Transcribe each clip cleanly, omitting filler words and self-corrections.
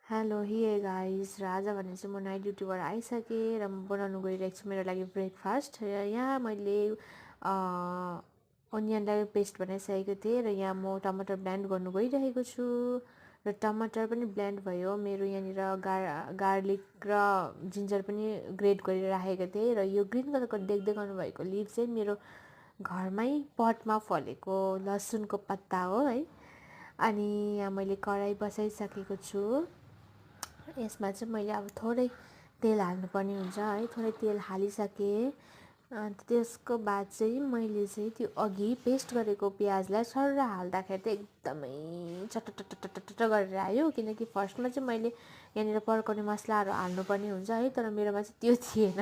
Hello guys र आज भने चाहिँ म नाइट ड्युटीबाट आइसकेँ र म बनाउनु गइरहेको छु मेरो लागि ब्रेकफास्ट र यहाँ मैले अनियनलाई पेस्ट बनाइसकेको थिएँ र यहाँ म टमाटर ब्लेन्ड गर्नु गइरहेको छु र टमाटर पनि ब्लेन्ड भयो। मेरो यहाँनिर गार्लिक र जिन्जर पनि ग्रेट गरेर राखेको थिएँ र यो ग्रिन कलरको देख्दै गर्नुभएको लिफ चाहिँ मेरो घरमै पटमा फलेको लसुनको पत्ता हो है। अनि यहाँ मैले कराई बसाइसकेको छु। यसमा चाहिँ मैले अब थोरै तेल हाल्नुपर्ने हुन्छ है। थोरै तेल हालिसकेँ। अन्त त्यसको बाद चाहिँ मैले चाहिँ त्यो अघि पेस्ट गरेको प्याजलाई सर्र हाल्दाखेरि चाहिँ एकदमै चटचटचटचट गरेर आयो। किनकि फर्स्टमा चाहिँ मैले यहाँनिर पड्काउने मसलाहरू हाल्नुपर्ने हुन्छ है, तर मेरोमा चाहिँ त्यो थिएन।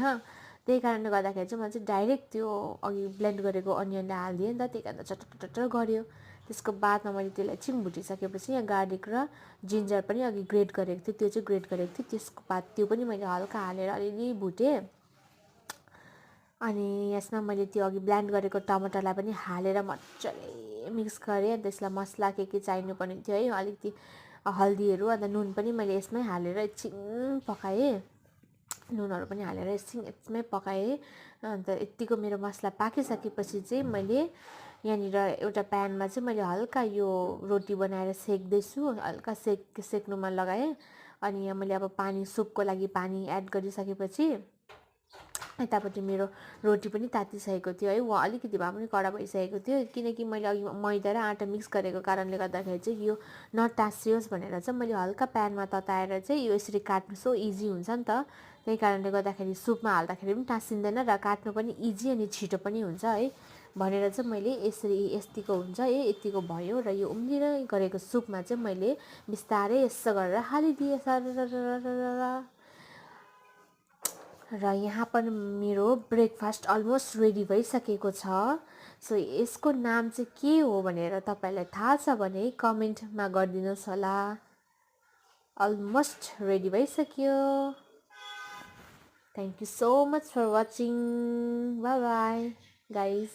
त्यही कारणले गर्दाखेरि चाहिँ म चाहिँ डाइरेक्ट त्यो अघि ब्लेन्ड गरेको अनियनलाई हालिदिएँ नि त, त्यही कारण चटचटचट गऱ्यो। त्यसको बादमा मैले त्यसलाई एकछिन भुटिसकेपछि यहाँ गार्लिक र जिन्जर पनि अघि ग्रेट गरेको थिएँ, त्यो चाहिँ ग्रेट गरेको थिएँ। त्यसको बाद त्यो पनि मैले हल्का हालेर अलिअलि भुटेँ। अनि यसमा मैले त्यो अघि ब्लेन्ड गरेको टमाटरलाई पनि हालेर मजाले मिक्स गरेँ। अन्त त्यसलाई मसला के चाहिनु पर्ने थियो है, अलिकति हल्दीहरू अन्त नुन पनि मैले यसमै हालेर एकछिन पकाएँ। नुनहरू पनि हालेर यसमै पकाएँ। अन्त यत्तिको मेरो मसला पाकिसकेपछि चाहिँ मैले यहाँनिर एउटा प्यानमा चाहिँ मैले हल्का यो रोटी बनाएर सेक्दैछु, हल्का सेक्नुमा लगाएँ। अनि यहाँ मैले अब पानी सुपको लागि पानी एड गरिसकेपछि यतापट्टि मेरो रोटी पनि तातिसकेको थियो है। अलिकति भए पनि कडा भइसकेको थियो, किनकि मैले अघि मैदा र आँटा मिक्स गरेको कारणले गर्दाखेरि चाहिँ यो नटासियोस् भनेर चाहिँ मैले हल्का प्यानमा तताएर चाहिँ यो यसरी काट्नु सो इजी हुन्छ नि त। त्यही कारणले गर्दाखेरि सुपमा हाल्दाखेरि पनि टाँसिँदैन र काट्नु पनि इजी अनि छिटो पनि हुन्छ है भनेर चाहिँ मैले यसरी यतिको हुन्छ यतिको भयो र यो उम्लिँदै गरेको सुपमा चाहिँ मैले बिस्तारै यसो गरेर हालिदिएँ र यहाँ पनि मेरो ब्रेकफास्ट अलमोस्ट रेडी भइसकेको छ। सो यसको नाम चाहिँ के हो भनेर तपाईँलाई थाहा छ भने कमेन्टमा गरिदिनुहोस् होला। अलमोस्ट रेडी भइसक्यो। Thank you so much for watching. Bye bye guys.